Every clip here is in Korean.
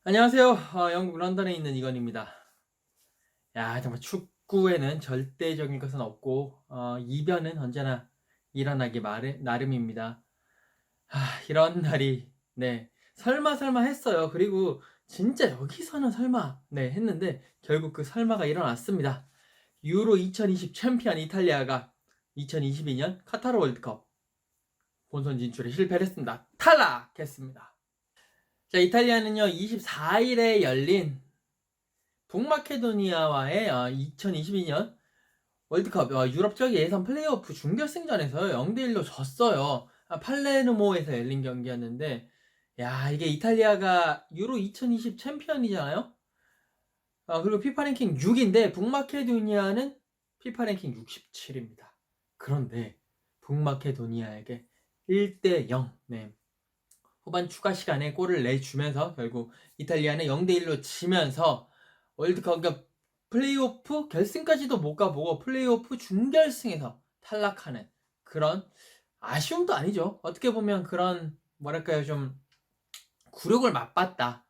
안녕하세요. 영국 런던에 있는 이건입니다. 야, 정말 축구에는 절대적인 것은 없고 이변은 언제나 일어나기 나름입니다. 이런 날이 설마 했어요. 그리고 진짜 여기서는 설마 했는데 결국 그 설마가 일어났습니다. 유로 2020 챔피언 이탈리아가 2022년 카타르 월드컵 본선 진출에 실패를 했습니다. 탈락했습니다. 자, 이탈리아는요 24일에 열린 북마케도니아와의 2022년 월드컵 유럽적 예선 플레이오프 준결승전에서 0대1로 졌어요. 팔레르모에서 열린 경기였는데, 야, 이게 이탈리아가 유로 2020 챔피언이잖아요. 그리고 피파 랭킹 6인데 북마케도니아는 피파 랭킹 67입니다. 그런데 북마케도니아에게 1대0 후반 추가 시간에 골을 내주면서 결국 이탈리아는 0대1로 지면서 월드컵 플레이오프 결승까지도 못 가보고 플레이오프 준결승에서 탈락하는 그런 아쉬움도 아니죠. 어떻게 보면 그런 뭐랄까요, 좀 굴욕을 맛봤다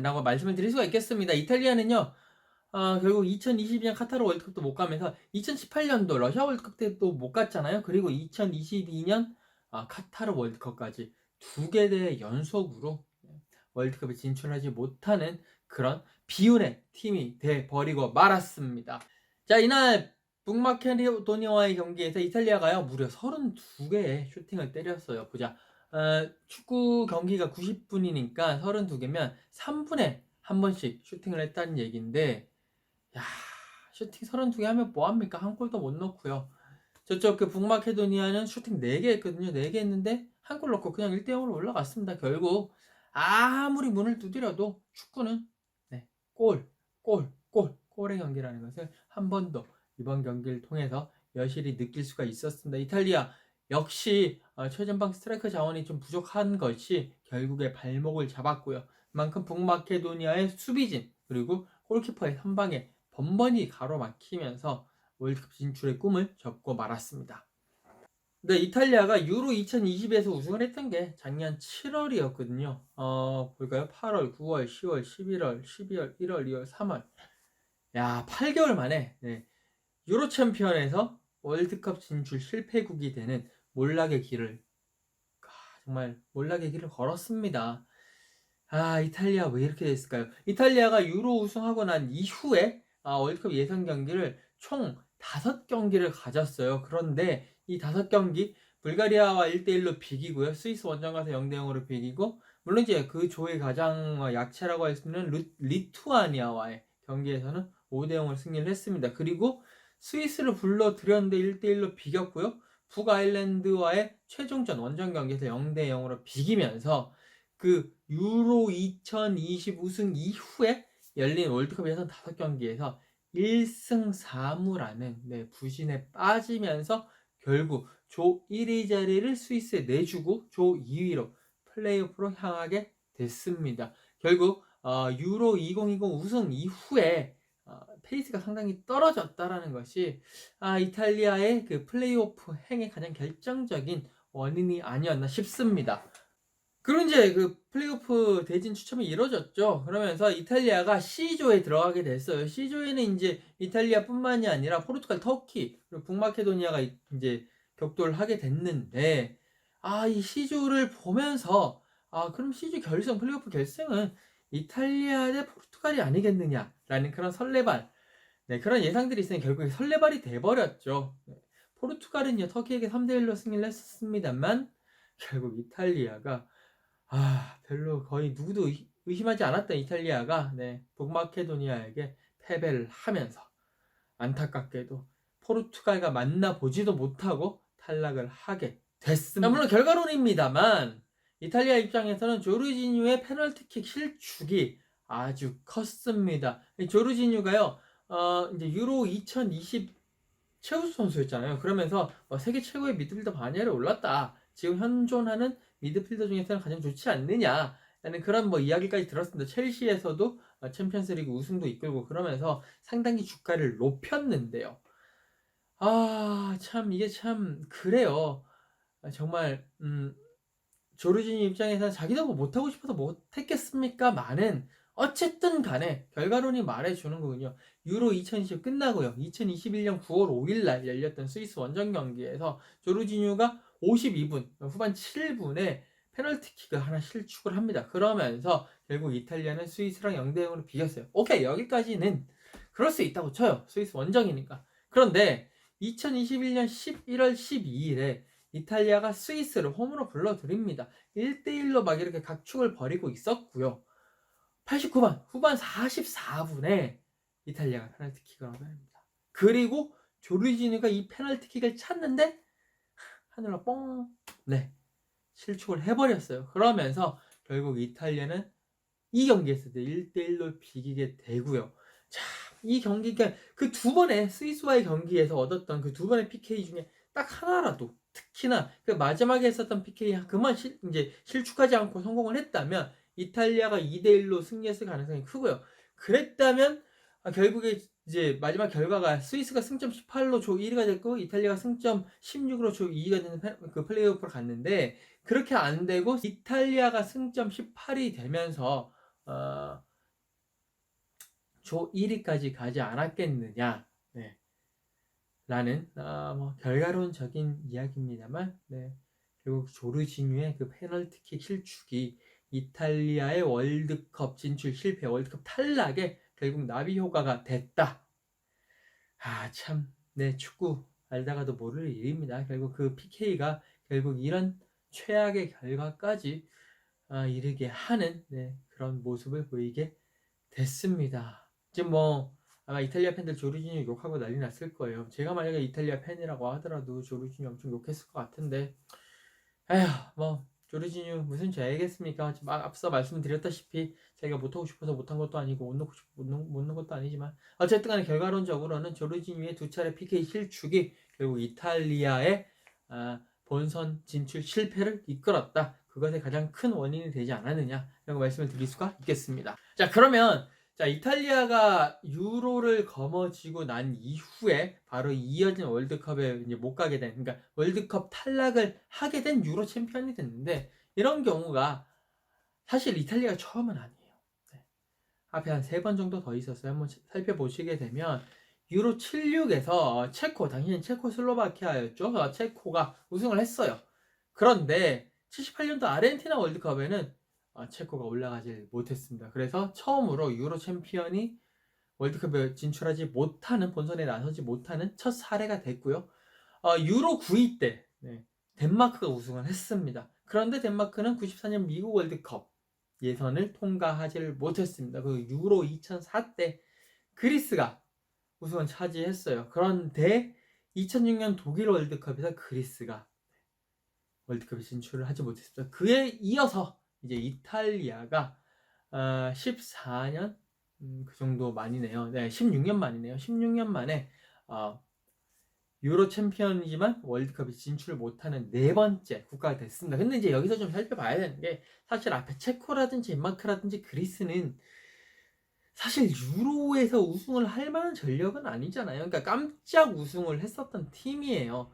라고 말씀을 드릴 수가 있겠습니다. 이탈리아는요 결국 2022년 카타르 월드컵도 못 가면서 2018년도 러시아 월드컵 때도 못 갔잖아요. 그리고 2022년 카타르 월드컵까지 두 개 대 연속으로 월드컵에 진출하지 못하는 그런 비운의 팀이 돼버리고 말았습니다. 자, 이날 북마케도니아와의 경기에서 이탈리아가요 무려 32개의 슈팅을 때렸어요. 보자. 축구 경기가 90분이니까 32개면 3분에 한 번씩 슈팅을 했다는 얘기인데, 야, 슈팅 32개 하면 뭐합니까? 한 골도 못 넣고요. 저쪽 그 북마케도니아는 슈팅 4개 했거든요. 4개 했는데 한 골 넣고 그냥 1대0으로 올라갔습니다. 결국 아무리 문을 두드려도 축구는 골의 경기라는 것을 한 번 더 이번 경기를 통해서 여실히 느낄 수가 있었습니다. 이탈리아 역시 최전방 스트라이커 자원이 좀 부족한 것이 결국에 발목을 잡았고요. 그만큼 북마케도니아의 수비진 그리고 골키퍼의 선방에 번번이 가로막히면서 월드컵 진출의 꿈을 접고 말았습니다. 근데 이탈리아가 유로 2020에서 우승을 했던 게 작년 7월이었거든요. 볼까요? 8월, 9월, 10월, 11월, 12월, 1월, 2월, 3월. 야, 8개월 만에 유로 챔피언에서 월드컵 진출 실패국이 되는 몰락의 길을 정말 몰락의 길을 걸었습니다. 이탈리아 왜 이렇게 됐을까요? 이탈리아가 유로 우승하고 난 이후에 월드컵 예선 경기를 총 5경기를 가졌어요. 그런데 이 5경기 불가리아와 1대1로 비기고요. 스위스 원정 가서 0대0으로 비기고, 물론 이제 그 조의 가장 약체라고 할 수 있는 리투아니아와의 경기에서는 5대0을 승리를 했습니다. 그리고 스위스를 불러들였는데 1대1로 비겼고요. 북아일랜드와의 최종전 원정 경기에서 0대0으로 비기면서 그 유로 2020 우승 이후에 열린 월드컵 예선 5경기에서 1승 4무라는 부진에 빠지면서 결국 조 1위 자리를 스위스에 내주고 조 2위로 플레이오프로 향하게 됐습니다. 결국 유로 2020 우승 이후에 페이스가 상당히 떨어졌다라는 것이 이탈리아의 그 플레이오프 행의 가장 결정적인 원인이 아니었나 싶습니다. 그리고 이제 그 플레이오프 대진 추첨이 이루어졌죠. 그러면서 이탈리아가 C조에 들어가게 됐어요. C조에는 이제 이탈리아뿐만이 아니라 포르투갈, 터키, 그리고 북마케도니아가 이제 격돌을 하게 됐는데, 이 C조를 보면서, 그럼 C조 결승, 플레이오프 결승은 이탈리아 대 포르투갈이 아니겠느냐라는 그런 설레발, 그런 예상들이 있으니 결국에 설레발이 돼버렸죠. 포르투갈은요, 터키에게 3대1로 승리를 했습니다만, 결국 이탈리아가 별로 거의 누구도 의심하지 않았던 이탈리아가 북마케도니아에게 패배를 하면서 안타깝게도 포르투갈과 만나보지도 못하고 탈락을 하게 됐습니다. 물론 결과론입니다만 이탈리아 입장에서는 조르지뉴의 페널티킥 실축이 아주 컸습니다. 조르지뉴가요 이제 유로 2020 최우수 선수였잖아요. 그러면서 세계 최고의 미드필더 반열에 올랐다. 지금 현존하는 미드필더 중에서는 가장 좋지 않느냐라는 그런 이야기까지 들었습니다. 첼시에서도 챔피언스리그 우승도 이끌고 그러면서 상당히 주가를 높였는데요. 참 이게 참 그래요. 정말 조르지니 입장에서는 자기도 못하고 싶어서 못했겠습니까? 많은 어쨌든 간에 결과론이 말해주는 거군요. 유로 2020 끝나고요. 2021년 9월 5일 날 열렸던 스위스 원정 경기에서 조르지뉴가 52분, 후반 7분에 페널티킥을 하나 실축을 합니다. 그러면서 결국 이탈리아는 스위스랑 0대0으로 비겼어요. 오케이, 여기까지는 그럴 수 있다고 쳐요. 스위스 원정이니까. 그런데 2021년 11월 12일에 이탈리아가 스위스를 홈으로 불러들입니다. 1대1로 막 이렇게 각축을 벌이고 있었고요. 89분, 후반 44분에 이탈리아가 페널티킥을 얻어냅니다. 그리고 조르지뉴가 이 페널티킥을 찼는데 하늘로 뻥, 네, 실축을 해버렸어요. 그러면서 결국 이탈리아는 이 경기에서도 1대1로 비기게 되고요. 자, 이 경기가 그 두 번의 스위스와의 경기에서 얻었던 그 두 번의 PK 중에 딱 하나라도, 특히나 그 마지막에 했었던 PK 그만 이제 실축하지 않고 성공을 했다면 이탈리아가 2대1로 승리했을 가능성이 크고요. 그랬다면 결국에 이제 마지막 결과가 스위스가 승점 18로 조 1위가 됐고 이탈리아가 승점 16으로 조 2위가 되는 그 플레이오프로 갔는데, 그렇게 안 되고 이탈리아가 승점 18이 되면서 조 1위까지 가지 않았겠느냐, 네, 라는 뭐 결과론적인 이야기입니다만, 네, 결국 조르지뉴의 그 페널티킥 실축이 이탈리아의 월드컵 진출 실패, 월드컵 탈락에 결국 나비 효과가 됐다. 참, 네, 축구 알다가도 모를 일입니다. 결국 그 PK가 결국 이런 최악의 결과까지 이르게 하는, 네, 그런 모습을 보이게 됐습니다. 지금 뭐 아마 이탈리아 팬들 조르지뉴 욕하고 난리 났을 거예요. 제가 만약에 이탈리아 팬이라고 하더라도 조르지뉴 엄청 욕했을 것 같은데, 에휴, 뭐 조르지뉴 무슨 죄겠습니까? 앞서 말씀드렸다시피 제가 못하고 싶어서 못한 것도 아니고 못 넣은 것도 아니지만, 어쨌든 간에 결과론적으로는 조르지뉴의 두 차례 PK 실축이 결국 이탈리아의 본선 진출 실패를 이끌었다. 그것의 가장 큰 원인이 되지 않았느냐, 라고 말씀을 드릴 수가 있겠습니다. 자, 그러면 이탈리아가 유로를 거머쥐고 난 이후에 바로 이어진 월드컵에 이제 못 가게 된, 그러니까 월드컵 탈락을 하게 된 유로 챔피언이 됐는데, 이런 경우가 사실 이탈리아가 처음은 아니에요. 네. 앞에 한 3번 정도 더 있었어요. 한번 살펴보시게 되면 유로 76에서 체코, 당시엔 체코슬로바키아였죠. 체코가 우승을 했어요. 그런데 78년도 아르헨티나 월드컵에는 체코가 올라가지 못했습니다. 그래서 처음으로 유로 챔피언이 월드컵에 진출하지 못하는, 본선에 나서지 못하는 첫 사례가 됐고요. 유로 9위 때, 네, 덴마크가 우승을 했습니다. 그런데 덴마크는 94년 미국 월드컵 예선을 통과하지를 못했습니다. 그 유로 2004 때 그리스가 우승을 차지했어요. 그런데 2006년 독일 월드컵에서 그리스가 월드컵에 진출을 하지 못했습니다. 그에 이어서 이제 이탈리아가 14년 그 정도 만이네요. 네, 16년 만이네요. 16년 만에 유로 챔피언이지만 월드컵에 진출을 못하는 4번째 국가가 됐습니다. 근데 이제 여기서 좀 살펴봐야 되는 게, 사실 앞에 체코라든지 덴마크라든지 그리스는 사실 유로에서 우승을 할 만한 전력은 아니잖아요. 그러니까 깜짝 우승을 했었던 팀이에요.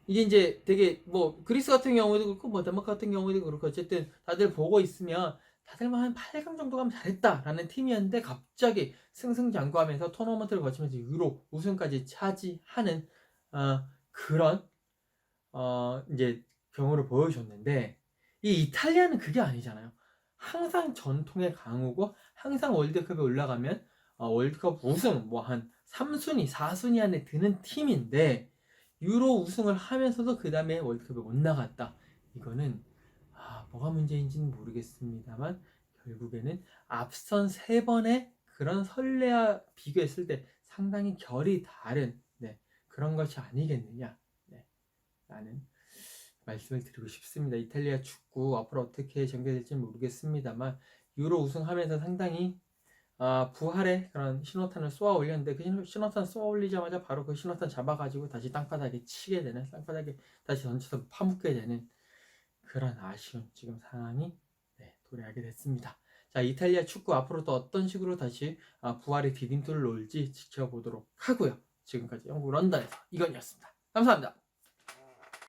이게 이제 되게 뭐 그리스 같은 경우에도 그렇고 뭐 덴마크 같은 경우에도 그렇고, 어쨌든 다들 보고 있으면 다들만 한 8강 정도 가면 잘했다라는 팀이었는데, 갑자기 승승장구하면서 토너먼트를 거치면서 유로 우승까지 차지하는 그런 이제 경우를 보여줬는데, 이 이탈리아는 그게 아니잖아요. 항상 전통의 강호고 항상 월드컵에 올라가면 월드컵 우승 뭐 한 3순위, 4순위 안에 드는 팀인데, 유로 우승을 하면서도 그 다음에 월드컵에 못 나갔다. 이거는 뭐가 문제인지는 모르겠습니다만 결국에는 앞선 3번의 그런 선례와 비교했을 때 상당히 결이 다른, 네, 그런 것이 아니겠느냐, 네, 라는 말씀을 드리고 싶습니다. 이탈리아 축구 앞으로 어떻게 전개될지는 모르겠습니다만 유로 우승하면서 상당히 부활의 그런 신호탄을 쏘아 올렸는데, 그 신호탄 쏘아 올리자마자 바로 그 신호탄 잡아가지고 다시 땅바닥에 치게 되는, 땅바닥에 다시 던져서 파묻게 되는 그런 아쉬운 지금 상황이, 네, 도래하게 됐습니다. 자, 이탈리아 축구 앞으로 또 어떤 식으로 다시 부활의 디딤돌을 놓을지 지켜보도록 하고요. 지금까지 영국 런던에서 이건이었습니다. 감사합니다.